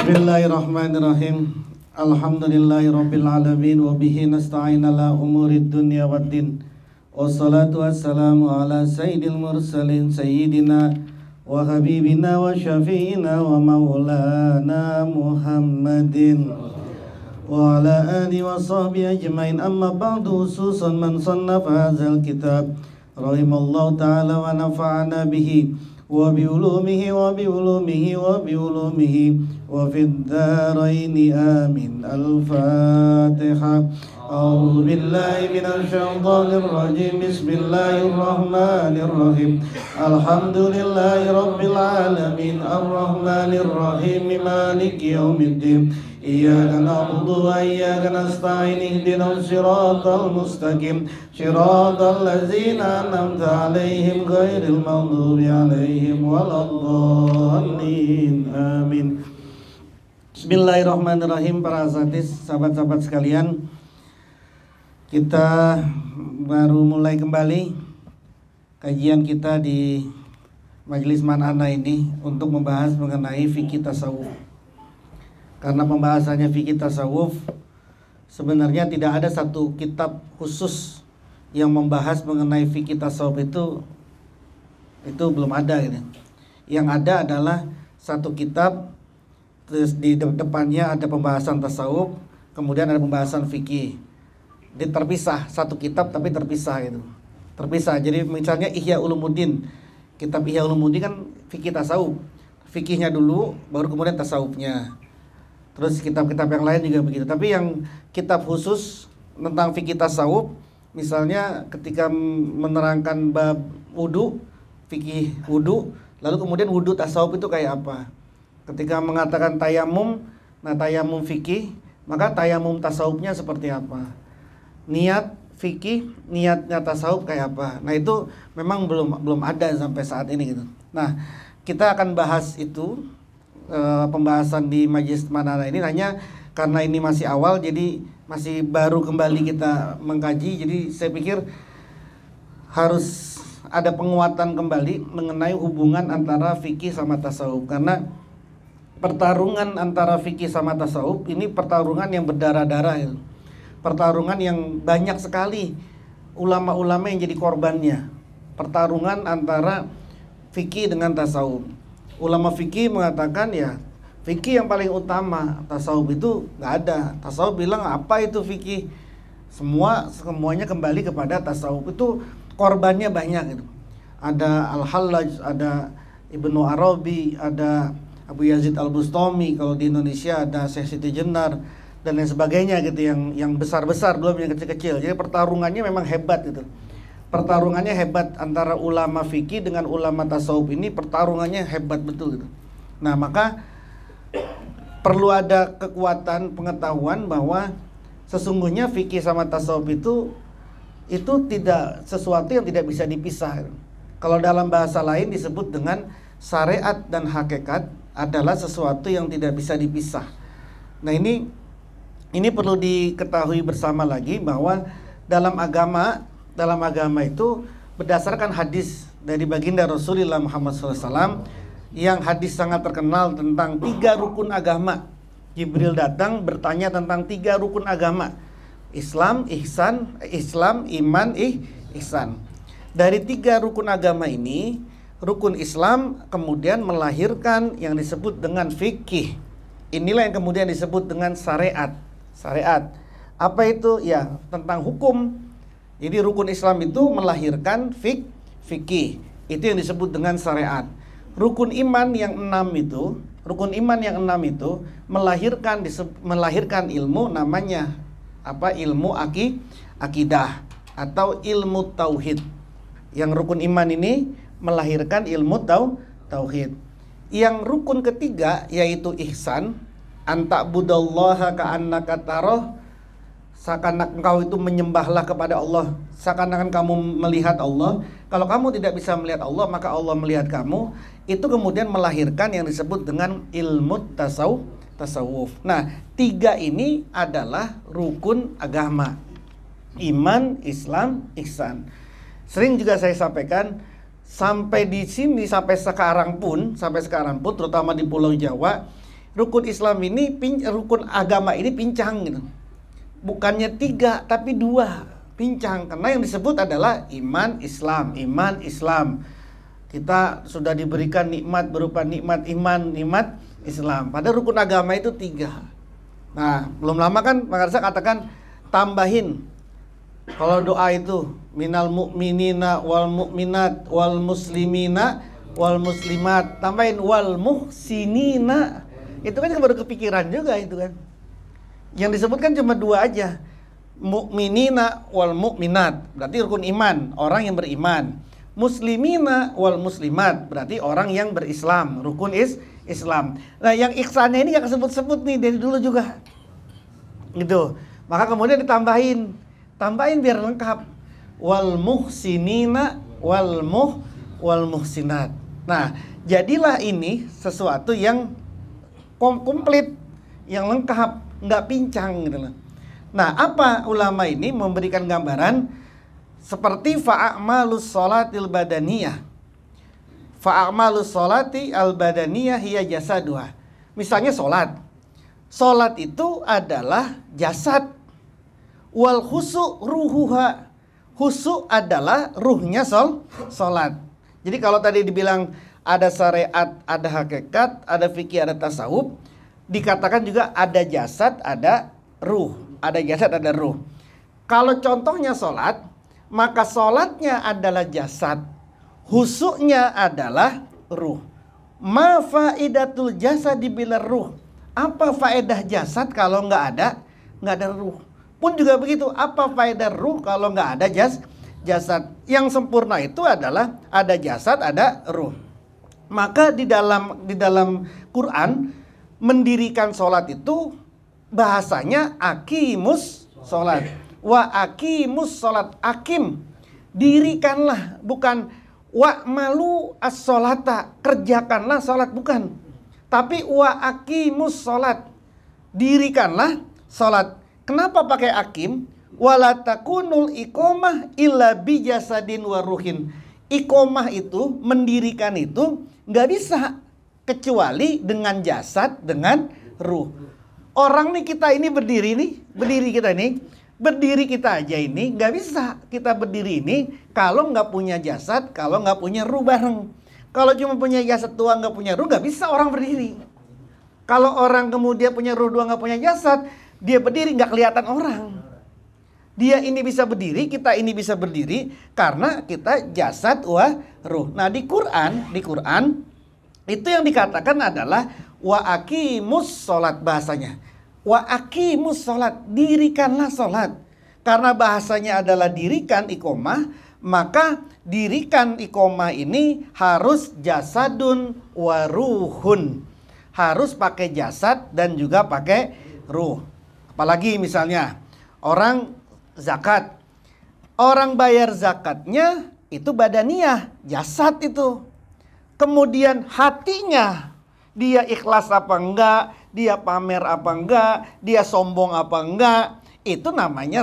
Bismillahirrahmanirrahim. Alhamdulillahirabbil alamin wa bihi nasta'in ala umurid dunya waddin. Wassalatu wassalamu ala sayyidil mursalin sayyidina wa habibina wa syafi'ina wa maulana Muhammadin wa ala alihi wa sahbihi ajmain. Amma ba'du, khususan man sannafa hadzal kitab rahimallahu ta'ala wa nafa'ana bihi wa biulumihi wa biulumihi wa biulumihi wa fid dharaini amin. Al-Fatihah. A'udzu billahi minasy syaithanir rajim. Bismillahirrahmanirrahim. Alhamdulillahi rabbil alamin arrahmanir rahim maliki yaumiddin. Iyyaka na'budu wa iyyaka nasta'in ihdinas siratal mustaqim siratal ladzina an'amta 'alaihim ghairil maghdubi 'alaihim waladdallin. Amin. Bismillahirrahmanirrahim. Para asatidz, sahabat-sahabat sekalian, kita baru mulai kembali kajian kita di Majelis Manana ini untuk membahas mengenai fikih tasawuf. Karena pembahasannya fikih tasawuf, sebenarnya tidak ada satu kitab khusus yang membahas mengenai fikih tasawuf, itu belum ada gitu. Yang ada adalah satu kitab, terus di depannya ada pembahasan tasawuf, kemudian ada pembahasan fikih. Terpisah, satu kitab tapi terpisah gitu. Terpisah. Jadi misalnya Ihya Ulumuddin, kitab Ihya Ulumuddin kan fikih tasawuf. Fikihnya dulu baru kemudian tasawufnya. Terus kitab-kitab yang lain juga begitu. Tapi yang kitab khusus tentang fikih tasawuf, misalnya ketika menerangkan bab wudu, fikih wudu, lalu kemudian wudu tasawuf itu kayak apa. Ketika mengatakan tayamum, nah tayamum fikih, maka tayamum tasawufnya seperti apa. Niat fikih, niatnya tasawuf kayak apa. Nah itu memang belum ada sampai saat ini gitu. Nah kita akan bahas itu. Pembahasan di Majelis Manana ini hanya karena ini masih awal, jadi masih baru kembali kita mengkaji. Jadi saya pikir harus ada penguatan kembali mengenai hubungan antara fikih sama tasawuf, karena pertarungan antara fikih sama tasawuf ini pertarungan yang berdarah-darah ya. Pertarungan yang banyak sekali ulama-ulama yang jadi korbannya. Pertarungan antara fikih dengan tasawuf. Ulama fikih mengatakan ya fikih yang paling utama, tasawuf itu nggak ada. Tasawuf bilang apa itu fikih? Semuanya kembali kepada tasawuf. Itu korbannya banyak gitu. Ada Al-Hallaj, ada Ibnu Arabi, ada Abu Yazid Al-Bustami, kalau di Indonesia ada Syekh Siti Jenar dan lain sebagainya gitu, yang besar-besar belum yang kecil-kecil. Jadi pertarungannya memang hebat gitu. Pertarungannya hebat antara ulama fikih dengan ulama tasawuf ini, pertarungannya hebat betul gitu. Nah maka perlu ada kekuatan pengetahuan bahwa sesungguhnya fikih sama tasawuf itu tidak sesuatu yang tidak bisa dipisah. Kalau dalam bahasa lain disebut dengan syariat dan hakikat adalah sesuatu yang tidak bisa dipisah. Nah ini perlu diketahui bersama lagi bahwa dalam agama itu berdasarkan hadis dari baginda Rasulullah Muhammad SAW, yang hadis sangat terkenal tentang 3 rukun agama. Jibril datang bertanya tentang 3 rukun agama: Islam, iman, ihsan. Dari 3 rukun agama ini, rukun Islam kemudian melahirkan yang disebut dengan fikih. Inilah yang kemudian disebut dengan syariat. Apa itu? Ya, tentang hukum. Jadi rukun Islam itu melahirkan fikih. Itu yang disebut dengan syariat. Rukun iman yang 6 itu melahirkan ilmu, namanya apa? Ilmu akidah atau ilmu tauhid. Yang rukun iman ini melahirkan ilmu tauhid. Yang rukun ketiga yaitu ihsan, anta'budallaha ka'annaka tarah, seakan-akan engkau itu menyembahlah kepada Allah seakan-akan kamu melihat Allah. Kalau kamu tidak bisa melihat Allah, maka Allah melihat kamu. Itu kemudian melahirkan yang disebut dengan ilmu tasawuf. Nah, 3 ini adalah rukun agama: iman, Islam, ihsan. Sering juga saya sampaikan, sampai di sini sampai sekarang pun terutama di Pulau Jawa, rukun Islam ini, rukun agama ini pincang gitu. Bukannya 3 tapi 2, pincang. Karena yang disebut adalah iman Islam, iman Islam. Kita sudah diberikan nikmat berupa nikmat iman, nikmat Islam. Padahal rukun agama itu 3. Nah, belum lama kan Pak Arsa katakan tambahin. Kalau doa itu minal mu'minina wal mu'minat wal muslimina wal muslimat, tambahin wal muhsinina. Itu kan baru kepikiran juga itu kan. Yang disebutkan cuma 2 aja. Mu'minina wal mu'minat, berarti rukun iman, orang yang beriman. Muslimina wal muslimat, berarti orang yang berislam, rukun Islam. Nah, yang ihsannya ini yang sebut-sebut nih dari dulu juga. Gitu. Maka kemudian tambahin biar lengkap. Wal muhsinina wal muhsinat. Nah, jadilah ini sesuatu yang komplit, yang lengkap, nggak pincang gitu loh. Nah, apa ulama ini memberikan gambaran seperti fa'amalus sholatil badaniyah. Fa'amalus sholati al badaniyah hiya jasaduha. Misalnya sholat. Sholat itu adalah jasad. Wal khusu ruhuha. Khusu adalah ruhnya sholat. Jadi kalau tadi dibilang ada syariat, ada hakikat, ada fikih, ada tasawuf, dikatakan juga ada jasad, ada ruh. Ada jasad, ada ruh. Kalau contohnya sholat, maka sholatnya adalah jasad, husuknya adalah ruh. Ma faidatul jasad bila ruh. Apa faedah jasad kalau nggak ada ruh? Pun juga begitu. Apa faedah ruh kalau nggak ada jasad? Yang sempurna itu adalah ada jasad, ada ruh. Maka di dalam Quran mendirikan sholat itu bahasanya aqimus sholat. Wa aqimus sholat. Akim, dirikanlah, bukan wa malu as-sholata, kerjakanlah sholat, bukan. Tapi wa aqimus sholat, dirikanlah sholat. Kenapa pakai akim? Wala takunul iqomah illa bijasadin wa ruhin. Iqomah itu, mendirikan itu nggak bisa kecuali dengan jasad, dengan ruh. Orang nih, kita ini berdiri kita aja ini nggak bisa kita berdiri ini kalau nggak punya jasad, kalau nggak punya ruh bareng. Kalau cuma punya jasad doang nggak punya ruh, nggak bisa orang berdiri. Kalau orang kemudian punya ruh doang nggak punya jasad, dia berdiri nggak kelihatan orang. Dia ini bisa berdiri, kita ini bisa berdiri karena kita jasad wa ruh. Nah, di Quran itu yang dikatakan adalah wa aqimus sholat, bahasanya. Wa aqimus sholat, dirikanlah sholat. Karena bahasanya adalah dirikan iqomah, maka dirikan iqomah ini harus jasadun wa ruhun. Harus pakai jasad dan juga pakai ruh. Apalagi misalnya orang zakat. Orang bayar zakatnya itu badaniyah, jasad itu. Kemudian hatinya, dia ikhlas apa enggak, dia pamer apa enggak, dia sombong apa enggak, itu namanya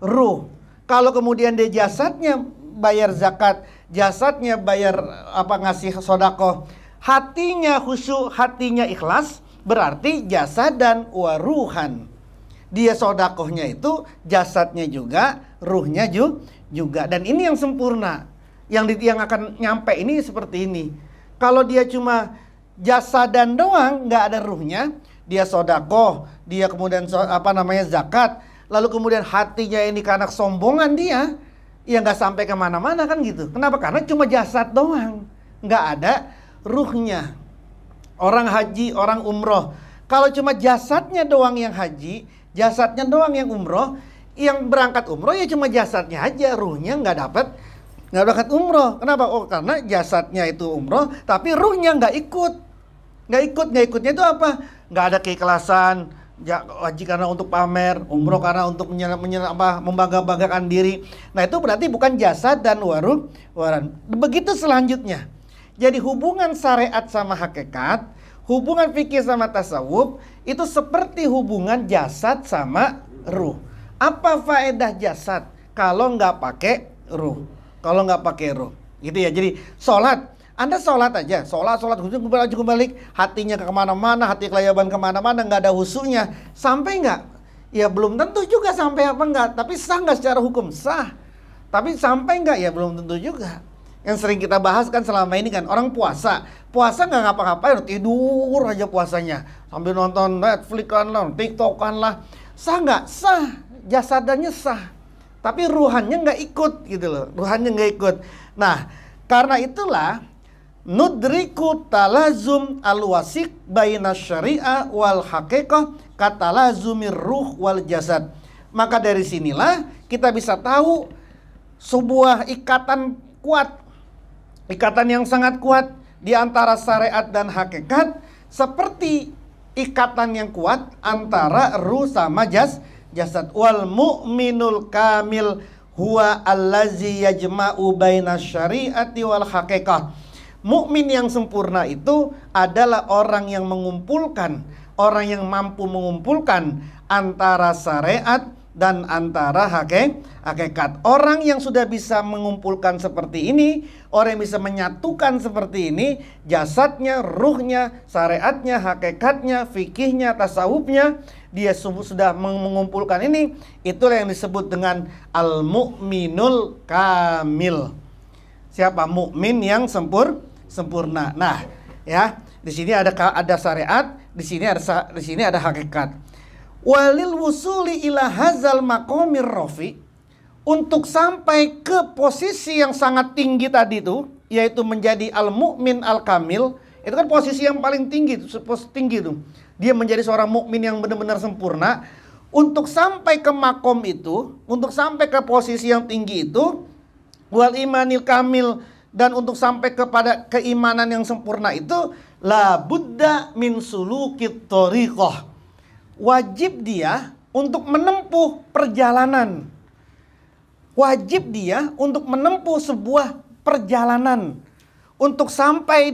ruh. Kalau kemudian dia jasadnya bayar zakat, jasadnya bayar ngasih sedekah, hatinya khusyuk, hatinya ikhlas, berarti jasad dan waruhan. Dia sedekahnya itu jasadnya juga, ruhnya juga. Dan ini yang sempurna. Yang akan nyampe ini seperti ini. Kalau dia cuma jasadan doang, nggak ada ruhnya, dia sedekah, dia kemudian zakat, lalu kemudian hatinya ini karena kesombongan dia, ya nggak sampai kemana-mana kan gitu. Kenapa? Karena cuma jasad doang, nggak ada ruhnya. Orang haji, orang umroh, kalau cuma jasadnya doang yang haji, jasadnya doang yang umroh, yang berangkat umroh ya cuma jasadnya aja, ruhnya nggak dapat umroh. Kenapa? Oh, karena jasadnya itu umroh, tapi ruhnya nggak ikut. Nggak ikutnya itu apa? Nggak ada keikhlasan. Haji karena untuk pamer, umroh karena untuk membangga-banggakan diri. Nah, itu berarti bukan jasad dan waran. Begitu selanjutnya. Jadi hubungan syariat sama hakikat, hubungan fikih sama tasawuf itu seperti hubungan jasad sama ruh. Apa faedah jasad kalau nggak pakai ruh? Kalau nggak pakai ruh, gitu ya. Jadi sholat Anda sholat aja, sholat kembali, hatinya ke kemana-mana, hati kelayaban kemana-mana, nggak ada husunya, sampai nggak? Ya belum tentu juga sampai apa enggak, tapi sah nggak secara hukum? Sah. Tapi sampai nggak? Ya belum tentu juga. Yang sering kita bahas kan selama ini kan, orang puasa nggak ngapa-ngapain, tidur aja puasanya, sambil nonton Netflix kan lah, TikTok kan lah. Sah nggak? Sah. Jasadannya sah. Tapi ruhannya nggak ikut gitu loh, ruhannya nggak ikut. Nah, karena itulah nudriku talazum al-wasik baina syariah wal haqiqah katalazumir ruh wal jasad. Maka dari sinilah kita bisa tahu sebuah ikatan kuat, ikatan yang sangat kuat di antara syariat dan hakikat, seperti ikatan yang kuat antara ruh sama jasad. Wal mu'minul kamil huwa allazi yajma'u baina syariati wal haqiqah. Mukmin yang sempurna itu adalah orang yang mengumpulkan, orang yang mampu mengumpulkan antara syariat dan antara hakikat. Orang yang sudah bisa mengumpulkan seperti ini, orang yang bisa menyatukan seperti ini, jasadnya, ruhnya, syariatnya, hakikatnya, fikihnya, tasawufnya, dia sudah mengumpulkan ini, itulah yang disebut dengan al-mu'minul kamil. Siapa? Mukmin yang sempurna. Nah, ya, di sini ada syariat, di sini ada hakikat. Walil wusuli ila hazal maqamir rafi, untuk sampai ke posisi yang sangat tinggi tadi itu, yaitu menjadi al-mu'min al-kamil, itu kan posisi yang paling tinggi itu. Dia menjadi seorang mukmin yang benar-benar sempurna. Untuk sampai ke makom itu, untuk sampai ke posisi yang tinggi itu, wal imanil kamil, dan untuk sampai kepada keimanan yang sempurna itu, la budda min sulukit thoriqah. Wajib dia untuk menempuh perjalanan. Wajib dia untuk menempuh sebuah perjalanan. Untuk sampai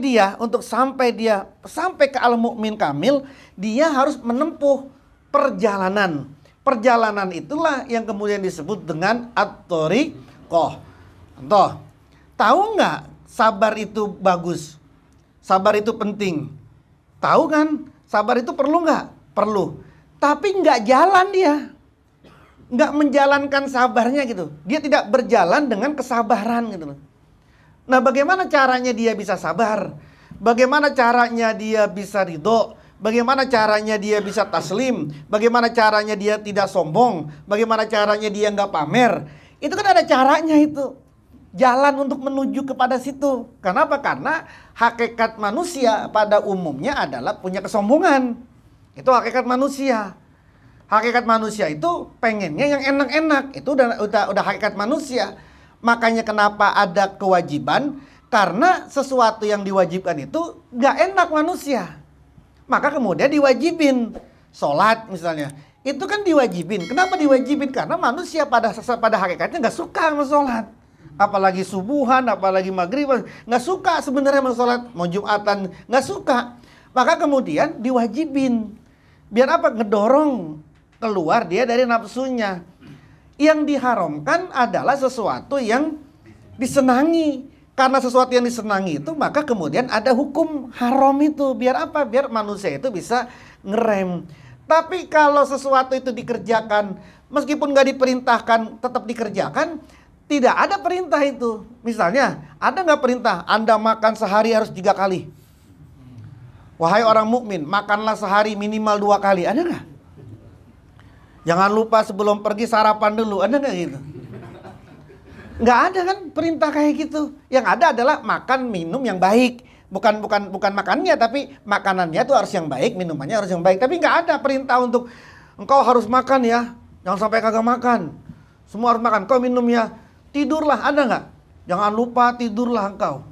ke al-mu'min kamil, dia harus menempuh perjalanan. Perjalanan itulah yang kemudian disebut dengan at-thoriqah. Contoh, tahu nggak sabar itu bagus? Sabar itu penting. Tahu kan? Sabar itu perlu nggak? Perlu. Tapi nggak jalan dia. Nggak menjalankan sabarnya gitu. Dia tidak berjalan dengan kesabaran gitu. Nah, bagaimana caranya dia bisa sabar? Bagaimana caranya dia bisa ridho? Bagaimana caranya dia bisa taslim? Bagaimana caranya dia tidak sombong? Bagaimana caranya dia nggak pamer? Itu kan ada caranya itu. Jalan untuk menuju kepada situ. Kenapa? Karena hakikat manusia pada umumnya adalah punya kesombongan. Itu hakikat manusia. Hakikat manusia itu pengennya yang enak-enak. Itu udah hakikat manusia. Makanya kenapa ada kewajiban? Karena sesuatu yang diwajibkan itu gak enak manusia. Maka kemudian diwajibin. Sholat misalnya, itu kan diwajibin. Kenapa diwajibin? Karena manusia pada hakikatnya gak suka sama sholat. Apalagi subuhan, apalagi maghrib, gak suka sebenarnya sama sholat. Mau jumatan, gak suka. Maka kemudian diwajibin. Biar apa? Ngedorong keluar dia dari nafsunya. Yang diharamkan adalah sesuatu yang disenangi. Karena sesuatu yang disenangi itu, maka kemudian ada hukum haram itu. Biar apa? Biar manusia itu bisa ngerem. Tapi kalau sesuatu itu dikerjakan, meskipun gak diperintahkan, tetap dikerjakan, tidak ada perintah itu. Misalnya, ada gak perintah Anda makan sehari harus 3 kali? Wahai orang mukmin, makanlah sehari minimal 2 kali. Ada gak? Jangan lupa sebelum pergi sarapan dulu. Ada nggak gitu? Nggak ada kan perintah kayak gitu. Yang ada adalah makan minum yang baik. Bukan makannya, tapi makanannya tuh harus yang baik, minumannya harus yang baik. Tapi nggak ada perintah untuk engkau harus makan ya. Jangan sampai kagak makan. Semua harus makan. Kau minum ya. Tidurlah. Ada nggak? Jangan lupa tidurlah engkau.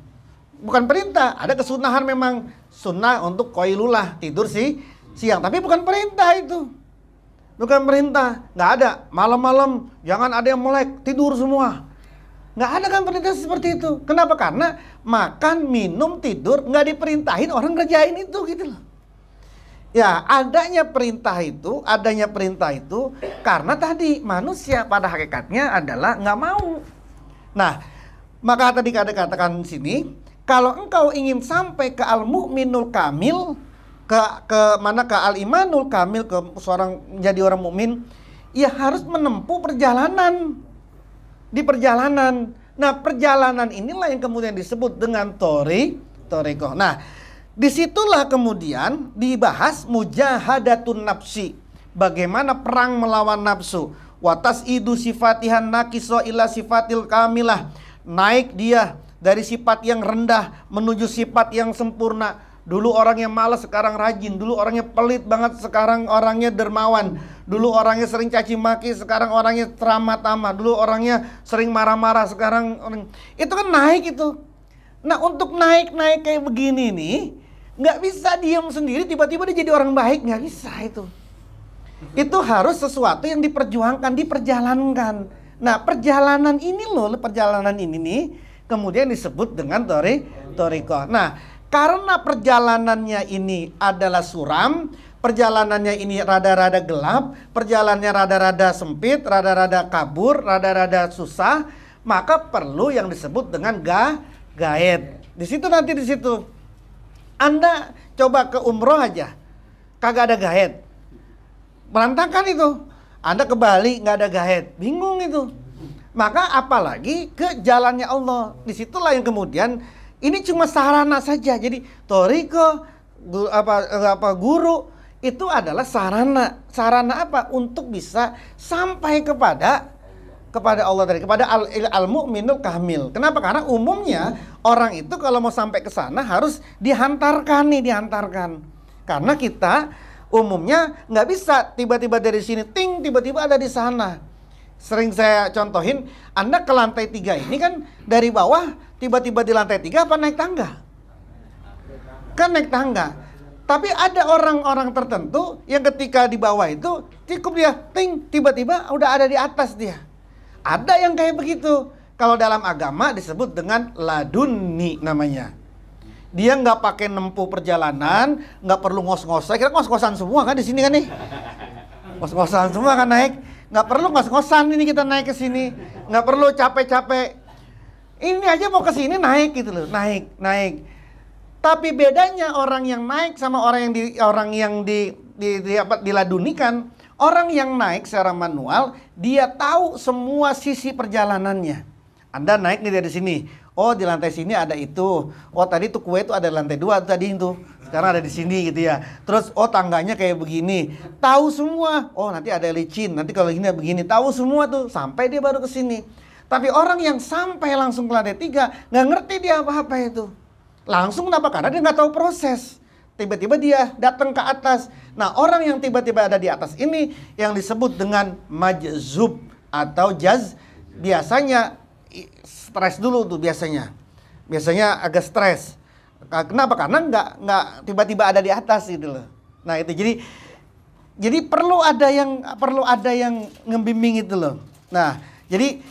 Bukan perintah. Ada kesunahan memang. Sunnah untuk qailulah. Tidur siang. Tapi bukan perintah itu. Bukan perintah, nggak ada. Malam-malam jangan ada yang melek, tidur semua. Nggak ada kan perintah seperti itu. Kenapa? Karena makan, minum, tidur nggak diperintahin orang ngerjain itu gitu loh. Ya, adanya perintah itu karena tadi manusia pada hakikatnya adalah nggak mau. Nah, maka tadi ada katakan sini, Kalau engkau ingin sampai ke al-mu'minul kamil, ke mana, ke al-imanul kamil, ke seorang menjadi orang mukmin, ya harus menempuh perjalanan. Di perjalanan. Nah, perjalanan inilah yang kemudian disebut dengan thoriqah. Nah, disitulah kemudian dibahas mujahadatun nafsi. Bagaimana perang melawan nafsu. Watas idu sifatihan nakiso ila sifatil kamilah. Naik dia dari sifat yang rendah menuju sifat yang sempurna. Dulu orang yang malas, sekarang rajin. Dulu orangnya pelit banget, sekarang orangnya dermawan. Dulu orangnya sering caci maki, sekarang orangnya ramah tamah. Dulu orangnya sering marah-marah, sekarang orang... Itu kan naik itu. Nah, untuk naik-naik kayak begini nih, nggak bisa diam sendiri tiba-tiba dia jadi orang baik, nggak bisa itu. Itu harus sesuatu yang diperjuangkan, diperjalankan. Nah, perjalanan ini loh, perjalanan ini nih kemudian disebut dengan thoriqah. Nah, karena perjalanannya ini adalah suram, perjalanannya ini rada-rada gelap, perjalanannya rada-rada sempit, rada-rada kabur, rada-rada susah, maka perlu yang disebut dengan gaet. Di situ nanti di situ. Anda coba ke umroh aja, kagak ada gaet. Berantakan itu. Anda ke Bali nggak ada gaet, bingung itu. Maka apalagi ke jalannya Allah. Disitulah yang kemudian ini cuma sarana saja. Jadi thoriqah, guru itu adalah sarana. Sarana apa? Untuk bisa sampai kepada Allah tadi, kepada al-mu'minul kamil. Kenapa? Karena umumnya orang itu kalau mau sampai ke sana harus dihantarkan. Karena kita umumnya nggak bisa tiba-tiba dari sini ting tiba-tiba ada di sana. Sering saya contohin, Anda ke lantai 3 ini kan dari bawah tiba-tiba di lantai 3 apa naik tangga? Kan naik tangga. Tapi ada orang-orang tertentu yang ketika di bawah itu cukup dia ting tiba-tiba udah ada di atas dia. Ada yang kayak begitu. Kalau dalam agama disebut dengan laduni namanya. Dia nggak pakai nempuh perjalanan, nggak perlu ngos-ngos. Saya kira ngos-ngosan semua kan di sini kan nih. Ngos-ngosan semua kan naik. Nggak perlu ngos-ngosan ini kita naik ke sini. Nggak perlu capek-capek. Ini aja mau ke sini naik gitu loh, naik. Tapi bedanya orang yang naik sama orang yang diladunikan, orang yang naik secara manual, dia tahu semua sisi perjalanannya. Anda naik nih dari sini. Oh, di lantai sini ada itu. Oh, tadi tuh kue itu ada di lantai 2 tadi itu. Sekarang ada di sini gitu ya. Terus oh tangganya kayak begini. Tahu semua. Oh, nanti ada licin. Nanti kalau gini begini. Tahu semua tuh sampai dia baru ke sini. Tapi orang yang sampai langsung ke lantai 3 nggak ngerti dia apa-apa itu. Langsung kenapa? Karena dia nggak tahu proses. Tiba-tiba dia datang ke atas. Nah, orang yang tiba-tiba ada di atas ini yang disebut dengan majzub atau jaz, biasanya stres dulu tuh biasanya. Biasanya agak stres. Kenapa? Karena nggak tiba-tiba ada di atas gitu loh. Nah, itu jadi perlu ada yang ngebimbing itu loh. Nah, jadi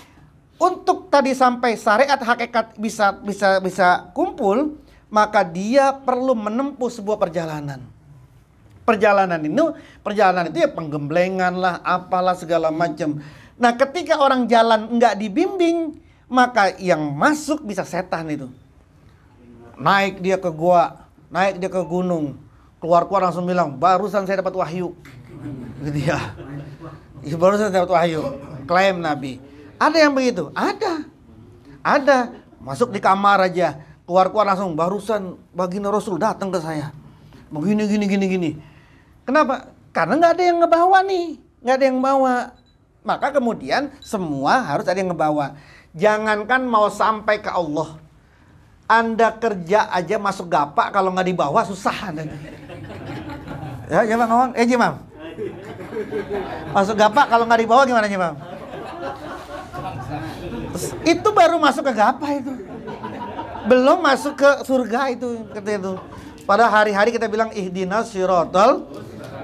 untuk tadi sampai syariat hakikat bisa kumpul, maka dia perlu menempuh sebuah perjalanan. Perjalanan itu ya penggemblengan lah, apalah segala macam. Nah, ketika orang jalan nggak dibimbing, maka yang masuk bisa setan itu. Naik dia ke gua, naik dia ke gunung, keluar langsung bilang, barusan saya dapat wahyu. Gitu ya. Barusan saya dapat wahyu. Klaim Nabi. Ada yang begitu? Ada. Masuk di kamar aja, keluar langsung, barusan baginda Rasul datang ke saya. Begini. Kenapa? Karena nggak ada yang ngebawa nih, nggak ada yang bawa. Maka kemudian semua harus ada yang ngebawa. Jangankan mau sampai ke Allah, Anda kerja aja masuk gapak kalau nggak dibawa susah Anda. Ya, Bang ngomong, Jimam. Masuk gapak kalau nggak dibawa gimana Jimam? Itu baru masuk ke gapak itu. Belum masuk ke surga itu, kata itu. Pada hari-hari kita bilang ihdinas siratal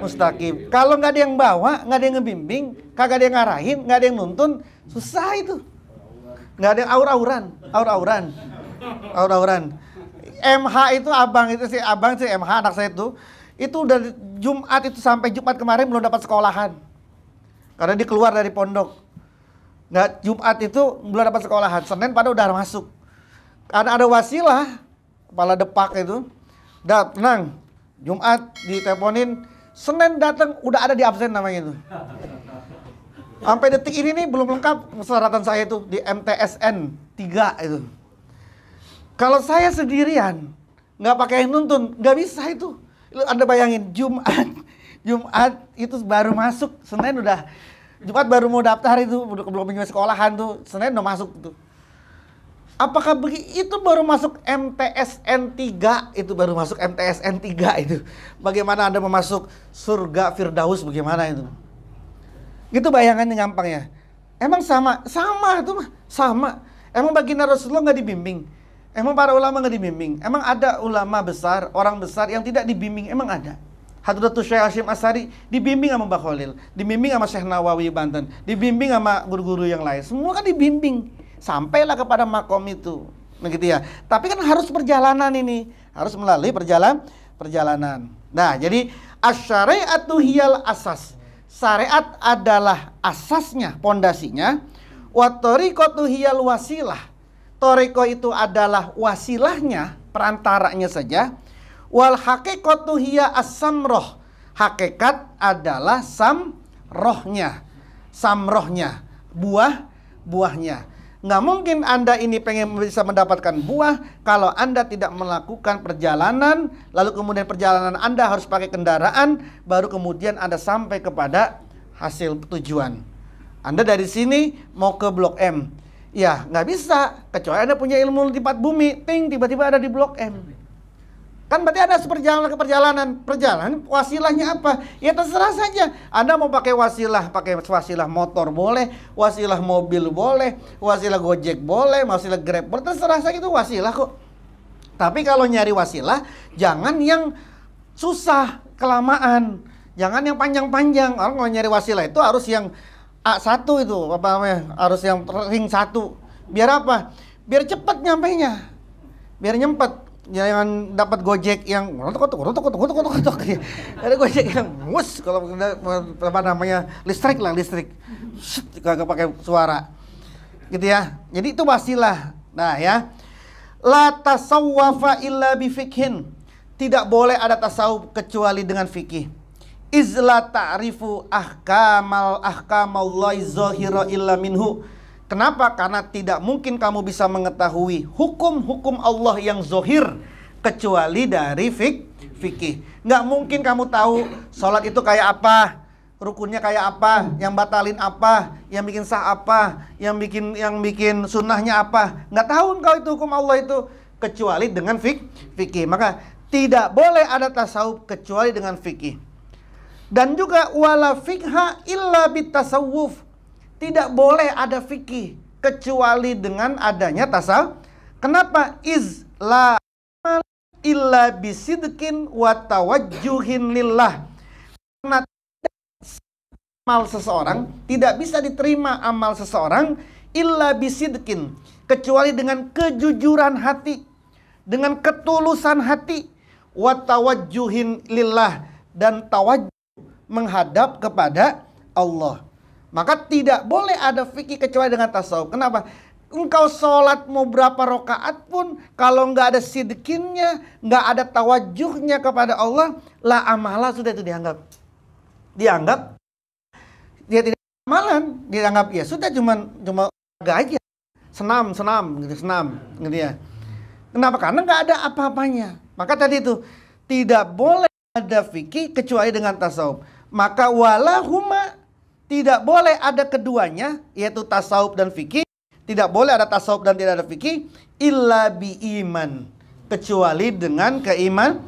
mustaqim. Kalau nggak ada yang bawa, nggak ada yang ngebimbing, kagak ada yang ngarahin, nggak ada yang nuntun, susah itu. Nggak ada yang aur-auran. MH itu abang sih MH anak saya itu udah Jumat itu sampai Jumat kemarin belum dapat sekolahan. Karena dia keluar dari pondok. Nggak, Jumat itu belum dapat sekolahan. Senin pada udah masuk. Karena ada wasilah, kepala depak itu. Dah tenang, Jumat diteleponin, Senin datang udah ada di absen namanya itu. Sampai detik ini nih belum lengkap persyaratan saya itu di MTSN 3 itu. Kalau saya sendirian, nggak pakai yang nuntun, nggak bisa itu. Anda bayangin Jumat itu baru masuk, Senin udah, Jumat baru mau daftar itu, belum punya sekolahan tuh, Senin udah masuk tuh. Apakah itu baru masuk MTSN 3, itu baru masuk MTSN 3 itu. Bagaimana Anda memasuk surga Firdaus, bagaimana itu? Gitu bayangannya gampangnya. Emang sama itu mah, sama. Emang baginda Rasulullah nggak dibimbing? Emang para ulama nggak dibimbing? Emang ada ulama besar, orang besar yang tidak dibimbing? Emang ada. Hadratus Syekh Hasyim Asy'ari dibimbing sama Mbah Khalil, dibimbing sama Syekh Nawawi Banten, dibimbing sama guru-guru yang lain. Semua kan dibimbing. Sampailah kepada makom itu, begitu ya. Tapi kan harus perjalanan ini, harus melalui perjalanan. Nah, jadi asy-syari'atu hiyal asas. Syariat adalah asasnya, pondasinya. Wa thariqatu hiyal wasilah. Thariqah itu adalah wasilahnya, perantaranya saja. Wal haqiqatu hiya as-samroh. Hakikat adalah samrohnya. Samrohnya, buahnya. Nggak mungkin Anda ini pengen bisa mendapatkan buah kalau Anda tidak melakukan perjalanan, lalu kemudian perjalanan Anda harus pakai kendaraan, baru kemudian Anda sampai kepada hasil tujuan. Anda dari sini mau ke Blok M, ya nggak bisa, kecuali Anda punya ilmu lipat bumi, tiba-tiba ada di Blok M. Kan berarti ada perjalanan wasilahnya apa? Ya terserah saja. Anda mau pakai wasilah motor boleh, wasilah mobil boleh, wasilah Gojek boleh, wasilah Grab boleh, terserah saja, itu wasilah kok. Tapi kalau nyari wasilah, jangan yang susah, kelamaan. Jangan yang panjang-panjang. Orang kalau nyari wasilah itu harus yang A1 itu, apa namanya? Harus yang ring 1. Biar apa? Biar cepat nyampainya. Biar nyempet. Jangan dapat Gojek yang ada Gojek yang mus, kalau apa namanya listrik, kagak pakai suara gitu ya. Jadi itu wasilah. Nah ya, la tasawwafa illa bifikhin. Tidak boleh ada tasawuf kecuali dengan fikih. Izla ta'rifu ahkamallahi zahira illa minhu. Kenapa? Karena tidak mungkin kamu bisa mengetahui hukum-hukum Allah yang zohir kecuali dari fikih. Nggak mungkin kamu tahu sholat itu kayak apa, rukunnya kayak apa, yang batalin apa, yang bikin sah apa, yang bikin sunnahnya apa. Nggak tahu engkau itu hukum Allah itu kecuali dengan fikih. Maka tidak boleh ada tasawuf kecuali dengan fikih. Dan juga wala fikha illa bitasawuf. Tidak boleh ada fikih kecuali dengan adanya tasawuf. Kenapa? La illa bisidqin wa tawajjuhin lillah. Karena amal seseorang tidak bisa diterima, amal seseorang illa bisidqin, kecuali dengan kejujuran hati, dengan ketulusan hati, wa tawajjuhin lillah, dan tawajjuh menghadap kepada Allah. Maka tidak boleh ada fikih kecuali dengan tasawuf. Kenapa? Engkau sholat mau berapa rakaat pun, kalau nggak ada sidkinnya, nggak ada tawajuhnya kepada Allah, la amalah, sudah itu dianggap dia tidak amalan, dianggap ya sudah cuma agak aja, senam gitu ya. Kenapa? Karena nggak ada apa-apanya. Maka tadi itu tidak boleh ada fikih kecuali dengan tasawuf. Maka walahuma, tidak boleh ada keduanya, yaitu tasawuf dan fikih. Tidak boleh ada tasawuf dan tidak ada fikih illa bi iman, kecuali dengan keiman.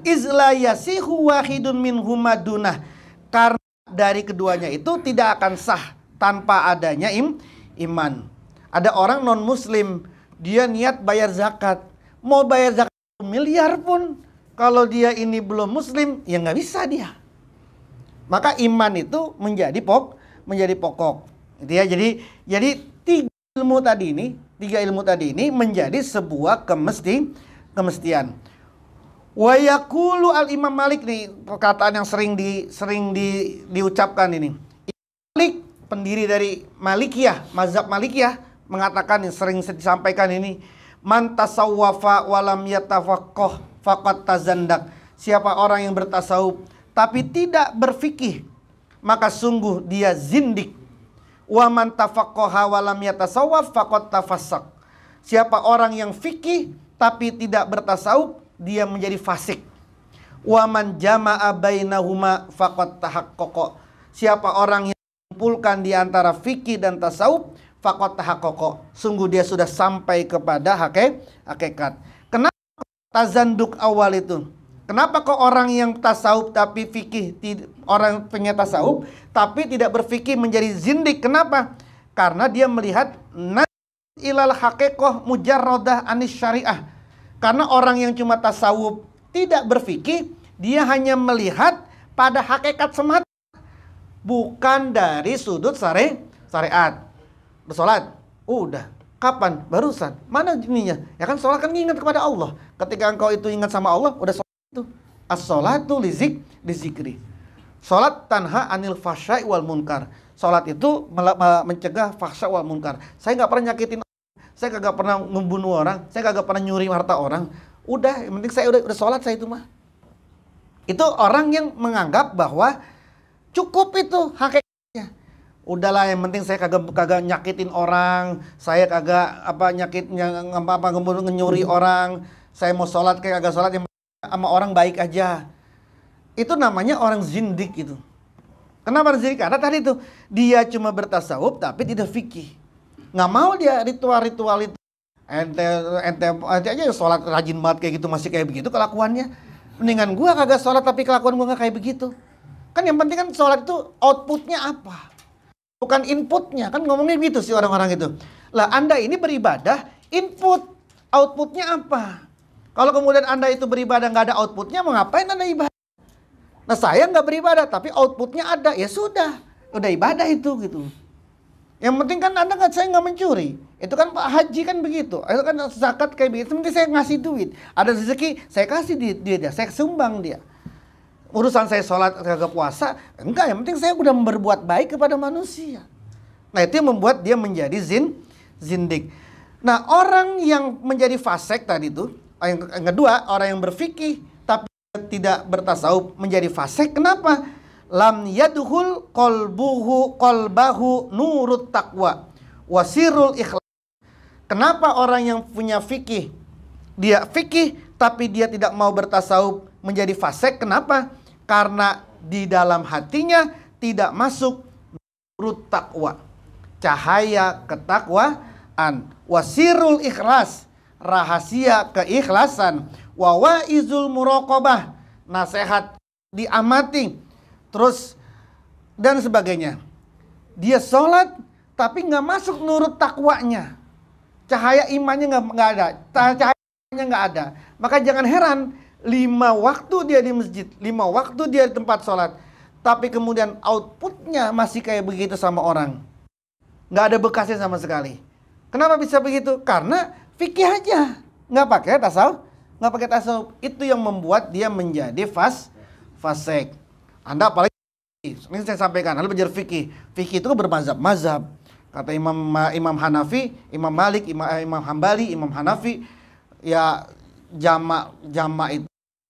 Izla yasihu wahidun min huma dunah. Karena dari keduanya itu tidak akan sah tanpa adanya iman. Ada orang non muslim, dia niat bayar zakat, mau bayar zakat 1 miliar pun, kalau dia ini belum muslim, ya nggak bisa dia. Maka iman itu menjadi pokok. Gitu ya. Jadi tiga ilmu tadi ini menjadi sebuah kemestian. Wa yaqulu al-Imam Malik, nih perkataan yang sering diucapkan ini. Malik, pendiri dari Malikiyah, mazhab Malikiyah, mengatakan yang sering disampaikan ini, Man tasawwafa walam yatafaqqah faqad tazandak. Siapa orang yang bertasawuf tapi tidak berfikih, maka sungguh dia zindik. Wa man tafaqqaha wa lam yatasawwaf faqad tafassaq. Siapa orang yang fikih tapi tidak bertasawuf, dia menjadi fasik. Wa man jama'a bainahuma faqad tahaqqaqa. Siapa orang yang mengumpulkan di antara fikih dan tasawuf, faqad tahaqqaqa. Sungguh dia sudah sampai kepada hakikat. Kenapa tazanduk awal itu? Kenapa kok orang yang tasawuf tapi fikih, orang punya tasawuf tapi tidak berfikih menjadi zindik? Kenapa? Karena dia melihat ilal haqiqah mujarradah anis syariah. Karena orang yang cuma tasawuf tidak berfikih, dia hanya melihat pada hakikat semata, bukan dari sudut syariat. Bersolat, udah. Kapan? Barusan. Mana ininya? Ya kan sholat kan ingat kepada Allah. Ketika engkau itu ingat sama Allah, udah sholat itu. As-sholatu lizikri. Sholat tanha anil fahsya'i wal munkar. Sholat itu mencegah fahsya wal munkar. Saya nggak pernah nyakitin orang, saya kagak pernah membunuh orang, saya kagak pernah nyuri harta orang. Udah, yang penting saya udah sholat, saya itu mah. Itu orang yang menganggap bahwa cukup itu hakikatnya. Udahlah, yang penting saya kagak nyakitin orang, saya kagak nyuri orang, saya mau sholat kayak kagak sholat, yang sama orang baik aja. Itu namanya orang zindik itu. Kenapa zindik? Karena tadi itu dia cuma bertasawuf tapi tidak fikih. Nggak mau dia ritual-ritual itu. Ente aja sholat rajin banget kayak gitu, masih kayak begitu kelakuannya. Mendingan gua kagak sholat tapi kelakuan gua nggak kayak begitu. Kan yang penting kan sholat itu outputnya apa, bukan inputnya. Kan ngomongnya gitu sih orang-orang itu. Lah Anda ini beribadah, input, outputnya apa? Kalau kemudian Anda itu beribadah nggak ada outputnya, mau ngapain Anda ibadah? Nah saya nggak beribadah tapi outputnya ada, ya sudah, udah ibadah itu gitu. Yang penting kan saya nggak mencuri. Itu kan Pak Haji kan begitu. Itu kan zakat kayak begitu. Penting saya ngasih duit. Ada rezeki, saya kasih dia, saya sumbang dia. Urusan saya sholat kagak puasa, enggak. Yang penting saya udah berbuat baik kepada manusia. Nah itu yang membuat dia menjadi zindik. Nah orang yang menjadi fasik tadi itu, yang kedua, orang yang berfikih tapi tidak bertasawuf menjadi fasik. Kenapa? Lam yadhul qalbahu nurut taqwa wasirul ikhlas. Kenapa orang yang punya fikih, dia fikih tapi dia tidak mau bertasawuf menjadi fasik? Kenapa? Karena di dalam hatinya tidak masuk nurut taqwa, cahaya ketakwaan, wasirul ikhlas, rahasia keikhlasan, wawaizul muraqabah, nasihat diamati, terus dan sebagainya. Dia sholat tapi nggak masuk nurut takwanya, cahaya imannya nggak ada, cahayanya nggak ada. Maka jangan heran 5 waktu dia di masjid, 5 waktu dia di tempat sholat, tapi kemudian outputnya masih kayak begitu sama orang, nggak ada bekasnya sama sekali. Kenapa bisa begitu? Karena fikih aja, nggak pakai tasawuf. Itu yang membuat dia menjadi fasik. Anda apalagi ini saya sampaikan, Anda belajar fikih. Fikih itu bermazhab-mazhab. Kata Imam Hanafi, Imam Malik, Imam Hambali, Imam Hanafi, ya jama itu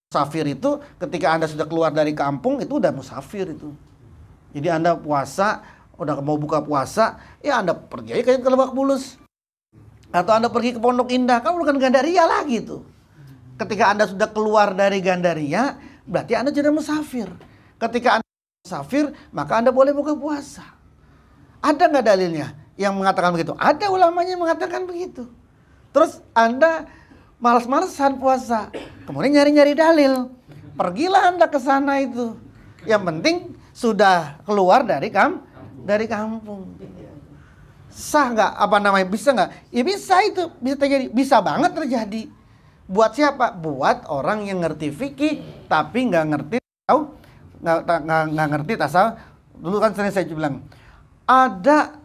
musafir itu ketika Anda sudah keluar dari kampung itu udah musafir itu. Jadi Anda puasa, udah mau buka puasa, ya Anda pergi aja kayak ke Lebak Bulus. Atau Anda pergi ke Pondok Indah, kan bukan Gandaria lagi tuh. Ketika Anda sudah keluar dari Gandaria, berarti Anda sudah musafir. Ketika Anda musafir, maka Anda boleh buka puasa. Ada nggak dalilnya yang mengatakan begitu? Ada ulamanya yang mengatakan begitu. Terus Anda malas-malesan puasa, kemudian nyari-nyari dalil. Pergilah Anda ke sana itu. Yang penting sudah keluar dari kampung. Sah nggak? Bisa nggak? Ya bisa, itu bisa terjadi, bisa banget terjadi. Buat siapa? Buat orang yang ngerti fikih tapi nggak ngerti tasawuf. Dulu kan sering saya bilang, ada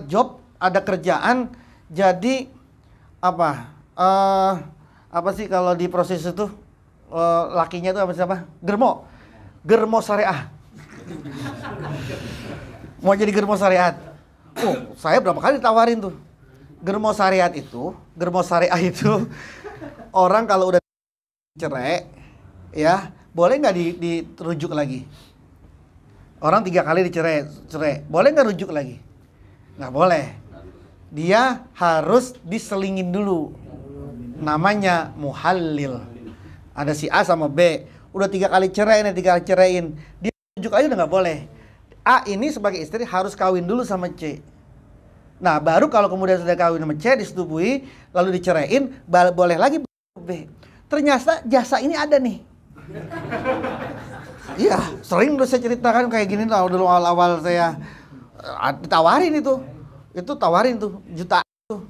job, ada kerjaan, jadi apa sih kalau di proses itu lakinya itu apa? Germo syariah. Mau jadi germo syariat. Oh, saya berapa kali ditawarin tuh. Germo syariah itu orang kalau udah cerai, ya boleh nggak dirujuk lagi? Orang 3 kali cerai, boleh nggak rujuk lagi? Nggak boleh. Dia harus diselingin dulu. Namanya muhallil. Ada si A sama B, udah 3 kali cerai nih, 3 kali ceraiin. Dia rujuk aja udah nggak boleh. A ini sebagai istri harus kawin dulu sama C. Nah, baru kalau kemudian sudah kawin sama C, disetubui, lalu diceraiin, boleh lagi B. Ternyata jasa ini ada nih. Iya, sering udah saya ceritakan kayak gini dulu awal-awal saya ditawarin itu tawarin tuh jutaan tuh.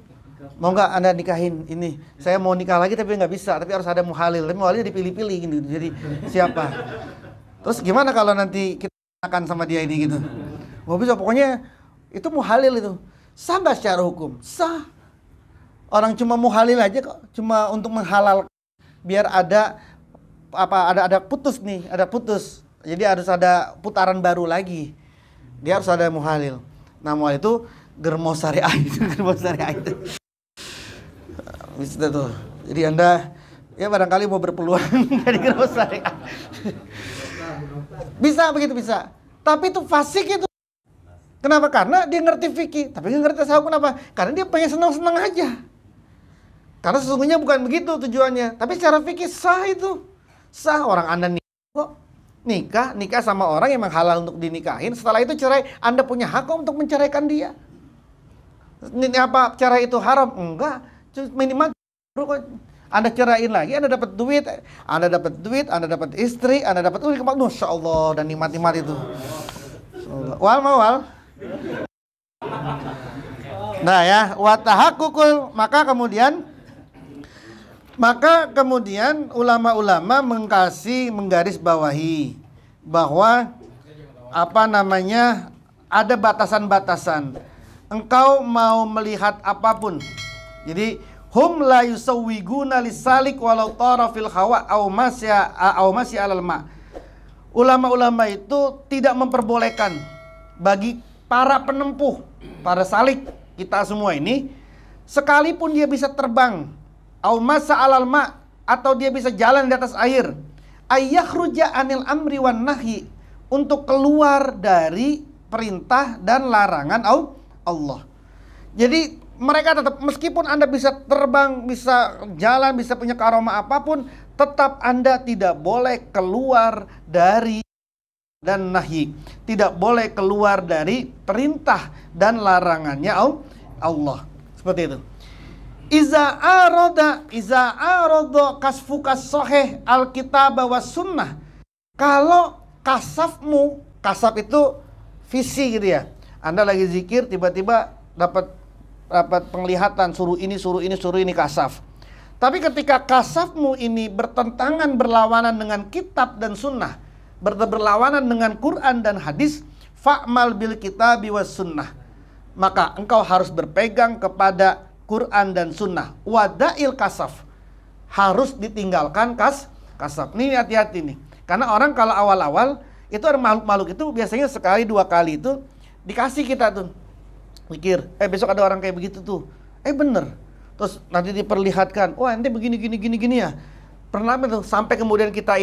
Mau nggak Anda nikahin ini? Saya mau nikah lagi tapi nggak bisa, tapi harus ada muhalil. Tapi muhalilnya dipilih-pilih gitu. Jadi siapa? Terus gimana kalau nanti kita akan sama dia ini gitu? Mau bisa, pokoknya itu muhalil itu. Sah nggak secara hukum? Sah. Orang cuma muhalil aja kok, cuma untuk menghalal biar ada putus nih, ada putus. Jadi harus ada putaran baru lagi. Dia harus ada muhalil. Nah, muhalil itu germo syariah itu. Bisa tuh. Jadi Anda ya barangkali mau berpeluang dari germo syariah. Bisa begitu bisa. Tapi itu fasik itu. Kenapa? Karena dia ngerti fikih, tapi nggak ngerti tasawuf. Kenapa? Karena dia pengen senang-senang aja. Karena sesungguhnya bukan begitu tujuannya. Tapi secara fikih sah itu. Sah. Orang Anda nikah sama orang yang memang halal untuk dinikahin. Setelah itu cerai, Anda punya hak untuk menceraikan dia. Ini apa cerai itu haram? Enggak. Minimal Anda ceraiin lagi, Anda dapat duit, Anda dapat istri, Anda dapat Masya Allah, dan nikmat-nikmat itu. Wal. Nah ya, watahakukul, maka kemudian ulama-ulama menggaris bawahi bahwa ada batasan-batasan. Engkau mau melihat apapun. Jadi hum la yusawwiguna lisalik walau tara fil hawa aw masya alal ma. Ulama-ulama itu tidak memperbolehkan bagi para penempuh, para salik kita semua ini, sekalipun dia bisa terbang, aw masya alal ma, atau dia bisa jalan di atas air, ayyakhruja anil amri wan nahi, untuk keluar dari perintah dan larangan Allah. Jadi mereka tetap, meskipun Anda bisa terbang, bisa jalan, bisa punya karomah apapun, tetap Anda tidak boleh keluar dari dan nahi, tidak boleh keluar dari perintah dan larangannya Allah. Seperti itu. Iza arada kasfuka sahih alkitab was sunnah. Kalau kasaf itu visi gitu ya. Anda lagi zikir, tiba-tiba dapat penglihatan, suruh ini kasaf. Tapi ketika kasafmu ini bertentangan, berlawanan dengan kitab dan sunnah, berlawanan dengan Quran dan hadis, fa'mal bil kitabi was sunnah, maka engkau harus berpegang kepada Quran dan sunnah. Wadail kasaf, harus ditinggalkan kasaf. Ini hati-hati nih, karena orang kalau awal-awal itu ada makhluk-makhluk itu biasanya sekali 2 kali itu dikasih kita tuh mikir, besok ada orang kayak begitu tuh, bener, terus nanti diperlihatkan, wah ente begini ya, pernah tuh, sampai kemudian kita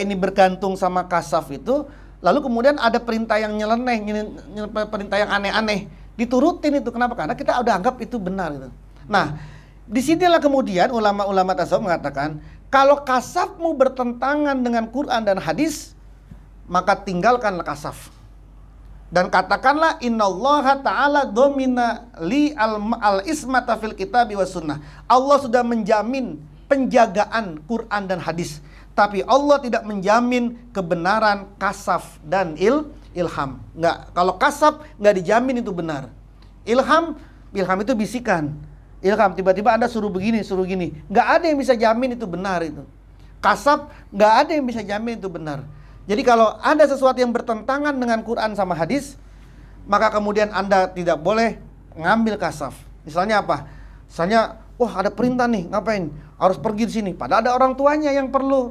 ini bergantung sama kasaf itu, lalu kemudian ada perintah yang nyeleneh, perintah yang aneh-aneh, diturutin itu. Kenapa? Karena kita udah anggap itu benar gitu. Nah, disinilah kemudian ulama-ulama tasawuf mengatakan, kalau kasafmu bertentangan dengan Quran dan hadis, maka tinggalkanlah kasaf. Dan katakanlah, innallaha ta'ala domina li al-ismata fil kitabi was sunnah. Allah sudah menjamin penjagaan Quran dan hadis. Tapi Allah tidak menjamin kebenaran kasaf dan ilham. Nggak, kalau kasaf nggak dijamin itu benar. Ilham itu bisikan. Ilham, tiba-tiba Anda suruh begini, suruh gini. Nggak ada yang bisa jamin itu benar itu. Kasaf, nggak ada yang bisa jamin itu benar. Jadi kalau ada sesuatu yang bertentangan dengan Quran sama hadis, maka kemudian Anda tidak boleh ngambil kasaf. Misalnya apa? Misalnya, wah ada perintah nih, ngapain? Harus pergi di sini. Padahal ada orang tuanya yang perlu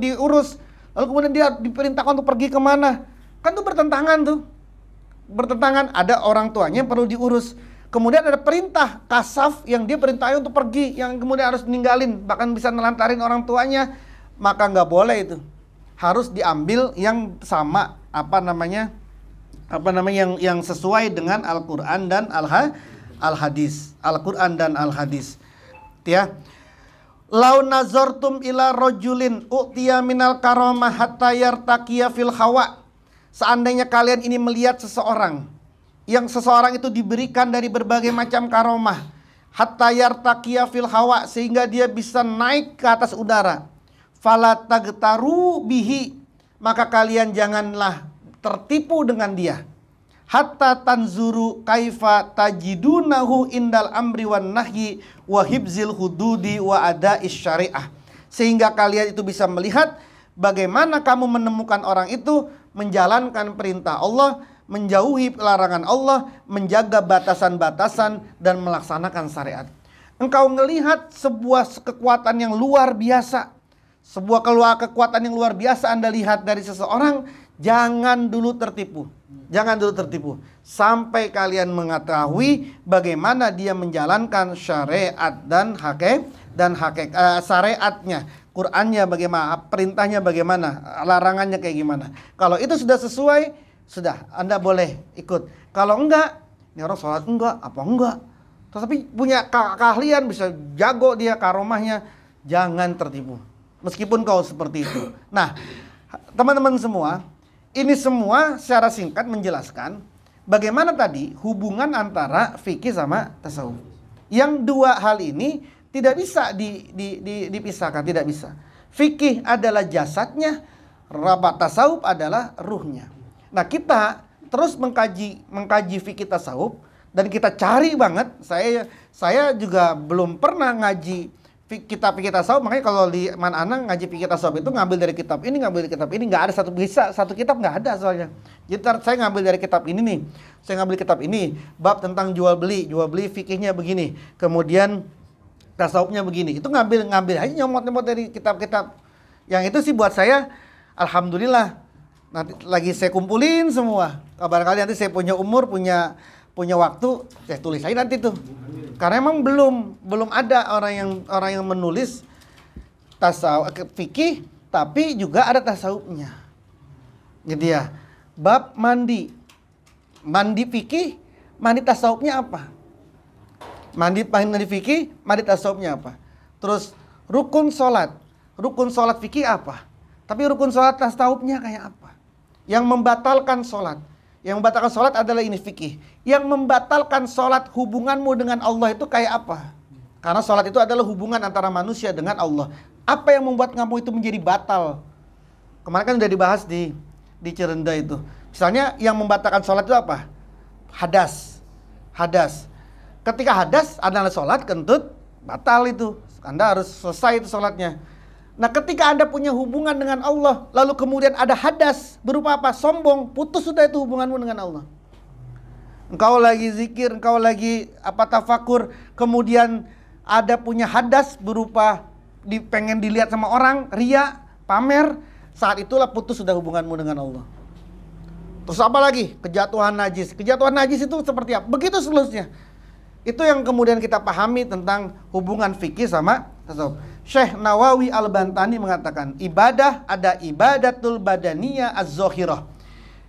diurus. Lalu kemudian dia diperintahkan untuk pergi kemana? Kan itu bertentangan tuh. bertentangan, ada orang tuanya yang perlu diurus. Kemudian ada perintah kasaf yang dia perintahnya untuk pergi, yang kemudian harus ninggalin, bahkan bisa nelantarin orang tuanya, maka nggak boleh itu. Harus diambil yang sama, yang sesuai dengan Al-Qur'an dan Al-Hadis. Al-Qur'an dan Al-Hadis. Ya. Lau nazartum ila rajulin u'tiya minal karamah hatta yartaqiya fil hawa. Seandainya kalian ini melihat seseorang yang seseorang itu diberikan dari berbagai macam karomah, hatta yartaqiya fil hawa, sehingga dia bisa naik ke atas udara. Fala tagtaru bihi, maka kalian janganlah tertipu dengan dia. Hatta tanzuru kaifa tajidunahu indal amri wan nahyi wa hibzil hududi wa ada'is syariah. Sehingga kalian itu bisa melihat bagaimana kamu menemukan orang itu menjalankan perintah Allah, menjauhi larangan Allah, menjaga batasan-batasan dan melaksanakan syariat. Engkau melihat sebuah kekuatan yang luar biasa, sebuah kekuatan yang luar biasa Anda lihat dari seseorang, jangan dulu tertipu. Jangan dulu tertipu sampai kalian mengetahui bagaimana dia menjalankan syariat dan syariatnya, Qur'annya bagaimana, perintahnya bagaimana, larangannya kayak gimana. Kalau itu sudah sesuai, sudah Anda boleh ikut. Kalau enggak, ini orang sholat enggak, tapi punya keahlian, bisa jago dia karomahnya, jangan tertipu. Meskipun kau seperti itu. Nah, teman-teman semua, ini semua secara singkat menjelaskan bagaimana tadi hubungan antara fikih sama tasawuf. Yang dua hal ini tidak bisa dipisahkan, tidak bisa. Fikih adalah jasadnya, tasawuf adalah ruhnya. Nah, kita terus mengkaji fikih tasawuf dan kita cari banget. Saya juga belum pernah ngaji kitab fikih tasawuf, makanya kalau di Man'ana ngaji fikih tasawuf itu ngambil dari kitab ini, nggak ada satu kitab nggak ada soalnya. Jadi saya ngambil dari kitab ini nih, saya ngambil kitab ini, bab tentang jual beli fikihnya begini, kemudian tasawufnya begini, itu ngambil aja nyomot dari kitab-kitab. Yang itu sih buat saya, alhamdulillah, nanti lagi saya kumpulin semua. Barangkali nanti saya punya umur, punya waktu, saya tulis aja nanti tuh. Karena emang belum ada orang yang menulis tasawuf fikih tapi juga ada tasawufnya. Jadi ya, bab mandi fikih, mandi tasawufnya apa? Mandi fikih, mandi tasawufnya apa? Terus rukun sholat fikih apa? Tapi rukun sholat tasawufnya kayak apa? Yang membatalkan sholat adalah ini fikih. Yang membatalkan sholat, hubunganmu dengan Allah itu kayak apa? Karena sholat itu adalah hubungan antara manusia dengan Allah. Apa yang membuat kamu itu menjadi batal? Kemarin kan sudah dibahas di Cerenda itu. Misalnya yang membatalkan sholat itu apa? Hadas. Ketika hadas adalah sholat, kentut, batal itu. Anda harus selesai itu sholatnya. Nah, ketika Anda punya hubungan dengan Allah, lalu kemudian ada hadas berupa apa? Sombong, putus sudah itu hubunganmu dengan Allah. Engkau lagi zikir, engkau lagi tafakur, kemudian ada punya hadas berupa pengen dilihat sama orang, ria, pamer, saat itulah putus sudah hubunganmu dengan Allah. Terus apa lagi? Kejatuhan najis. Kejatuhan najis itu seperti apa? Begitu seterusnya. Itu yang kemudian kita pahami tentang hubungan fikih sama tasawuf. Syekh Nawawi Al-Bantani mengatakan, ibadah ada ibadatul badaniyah az-zahirah.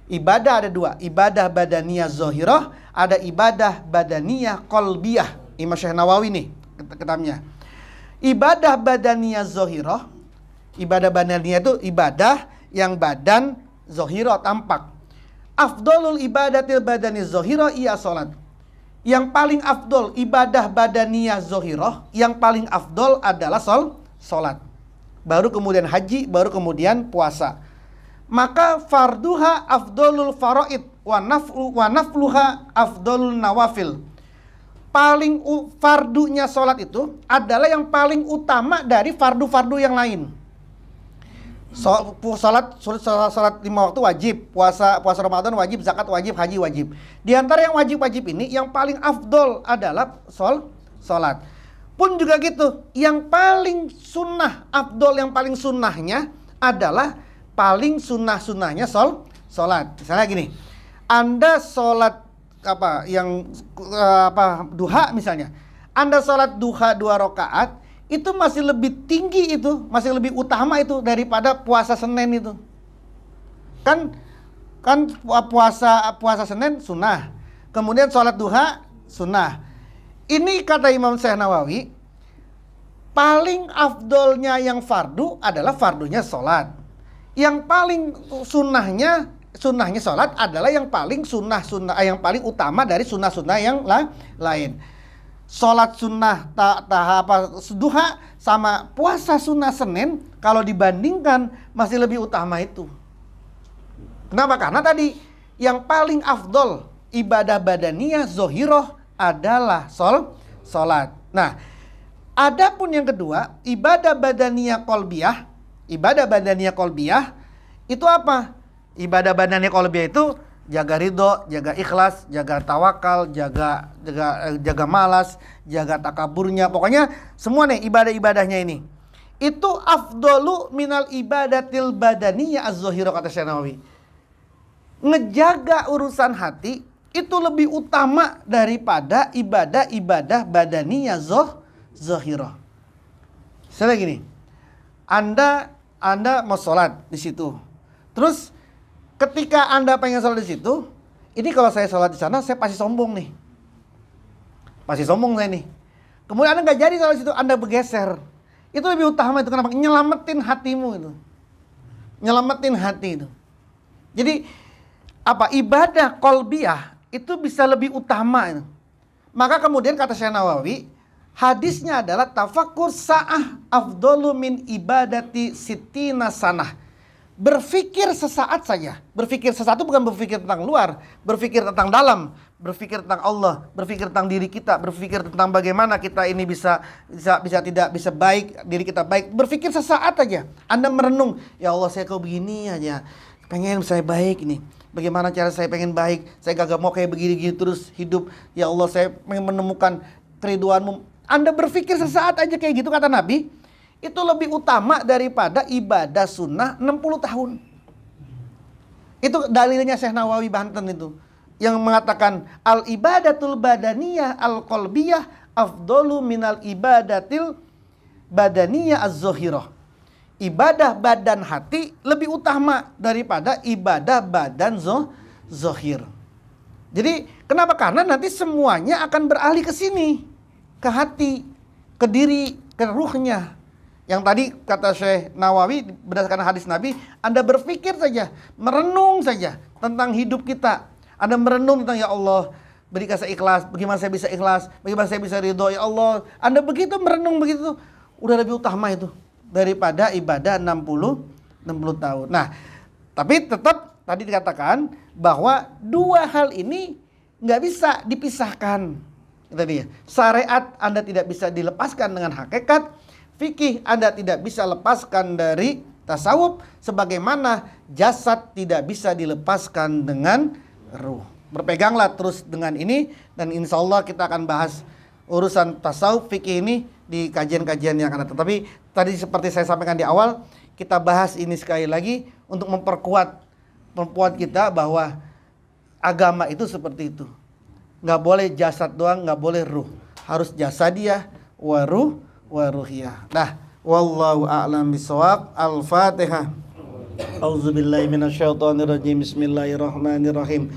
Ibadah ada dua, ibadah badaniyah zahirah, ada ibadah badaniyah qalbiyah. Imam Syekh Nawawi nih kitabnya. Ibadah badaniyah zahirah, ibadah badaniyah itu ibadah yang badan zahirah tampak. Afdolul ibadatil badani zahirah iya salat. Yang paling afdol ibadah badaniyah zohiroh, yang paling afdol adalah sholat. Baru kemudian haji, baru kemudian puasa. Maka farduha afdolul faraid wa nafluha afdolul nawafil. Fardunya sholat itu adalah yang paling utama dari fardu-fardu yang lain. Salat 5 waktu wajib, puasa Ramadan wajib, zakat wajib, haji wajib. Di antara yang wajib-wajib ini yang paling afdol adalah salat. Pun juga gitu, yang paling sunnah, afdol yang paling sunnahnya adalah paling sunnahnya salat. Misalnya gini, Anda sholat duha misalnya, Anda sholat duha 2 rakaat, itu masih lebih tinggi, itu masih lebih utama itu daripada puasa Senin itu. Kan puasa Senin sunnah, kemudian sholat duha sunnah. Ini kata Imam Syekh Nawawi, paling afdolnya yang fardu adalah fardunya sholat. Yang paling sunnahnya sholat adalah yang paling yang paling utama dari sunnah-sunnah yang lain. Sholat sunnah duha sama puasa sunnah Senin, kalau dibandingkan masih lebih utama itu. Kenapa? Karena tadi yang paling afdol ibadah badaniyah zohiroh adalah sholat. Nah, adapun yang kedua, ibadah badaniyah kolbiyah. Ibadah badaniyah kolbiyah itu apa? Ibadah badaniyah kolbiyah itu jaga ridho, jaga ikhlas, jaga tawakal, jaga malas, jaga takaburnya. Pokoknya semua nih ibadah-ibadahnya ini. Itu afdolu minal ibadatil badaniyah az-zohiro, kata Syekh Nawawi. Ngejaga urusan hati itu lebih utama daripada ibadah-ibadah badaniyah zohiro. Misalnya gini, Anda mau sholat di situ. Terus ketika Anda pengen sholat di situ, ini kalau saya sholat di sana, saya pasti sombong nih. Pasti sombong saya nih. Kemudian Anda nggak jadi sholat di situ, Anda bergeser. Itu lebih utama itu. Kenapa? Nyelamatin hatimu itu. Nyelamatin hati itu. Jadi ibadah kolbiyah itu bisa lebih utama itu. Maka kemudian kata Syekh Nawawi, hadisnya adalah tafakkur sa'ah afdolu min ibadati sitina sanah. Berpikir sesaat saja. Berpikir sesaat itu bukan berpikir tentang luar, berpikir tentang dalam, berpikir tentang Allah, berpikir tentang diri kita, berpikir tentang bagaimana kita ini bisa baik, diri kita baik. Berpikir sesaat aja. Anda merenung, ya Allah saya kok begini aja, pengen saya baik ini. Bagaimana cara saya pengen baik? Saya gak mau kayak begini-gini terus hidup. Ya Allah saya pengen menemukan keriduanmu. Anda berpikir sesaat aja kayak gitu, kata Nabi, itu lebih utama daripada ibadah sunnah 60 tahun. Itu dalilnya Syekh Nawawi Banten itu, yang mengatakan al ibadatul badaniyah al qalbiyah afdolu minal ibadatil badaniyah az-zohirah. Ibadah badan hati lebih utama daripada ibadah badan zohir. Jadi kenapa? Karena nanti semuanya akan beralih ke sini, ke hati, ke diri, ke ruhnya. Yang tadi kata Syekh Nawawi berdasarkan hadis Nabi, Anda berpikir saja, merenung saja tentang hidup kita. Anda merenung tentang, ya Allah, berikan saya ikhlas, bagaimana saya bisa ikhlas, bagaimana saya bisa ridho, ya Allah. Anda begitu merenung begitu, udah lebih utama itu daripada ibadah 60 tahun. Nah, tapi tetap tadi dikatakan bahwa dua hal ini nggak bisa dipisahkan. Tadi ya, syariat Anda tidak bisa dilepaskan dengan hakikat, fikih Anda tidak bisa lepaskan dari tasawuf, sebagaimana jasad tidak bisa dilepaskan dengan ruh. Berpeganglah terus dengan ini, dan insya Allah kita akan bahas urusan tasawuf fikih ini di kajian-kajian yang akan datang. Tapi tadi seperti saya sampaikan di awal, kita bahas ini sekali lagi untuk memperkuat kita bahwa agama itu seperti itu. Nggak boleh jasad doang, nggak boleh ruh. Harus jasadiyah wa ruhiyah. Nah, wallahu a'lam bishawab. Al-Fatihah. Auzubillahi minasyaitonirrajim. Bismillahirrahmanirrahim.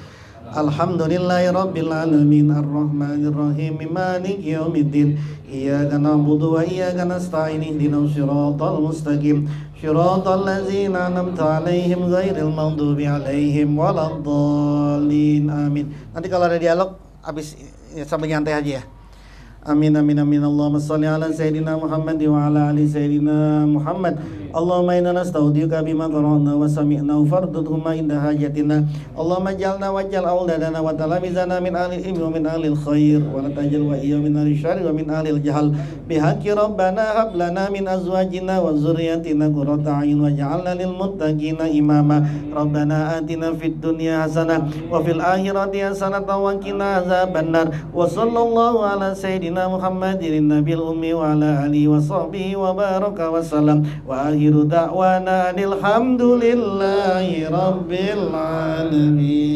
Alhamdulillahi rabbil alamin arrahmanir rahim maliki yaumiddin iyyaka na'budu wa iyyaka nasta'in ihdinas siratal mustaqim siratal ladzina an'amta 'alaihim ghairil maghdubi 'alaihim waladdallin amin. Nanti kalau ada dialog habis ya, sambil nyantai aja ya. Amin amin amin. Allahumma shalli ala sayyidina Muhammad wa ala ali sayyidina Muhammad. Allahumma inna nastaudiuka bima qara'na wa sami'na wa fardudhuma inda hajatina. Allahumma ij'alna waj'al awladana wa talamizana min ahli ilmi wa min ahli khair wa la tajal wa iya min ahli syarri wa min ahli jahal. Bihaqqi rabbana hab lana min azwajina wa dzurriyyatina qurrata a'yun waj'alna lil muttaqina imama. Rabbana atina fid dunya hasanah wa fil akhirati hasanah wa qina azabannar. Wa sallallahu ala sayyidina Muhammadin nabil ummi wa ala alihi wa sahbihi wa baraka wa salam. Wa akhiru da'wana alhamdulillahi rabbil alamin.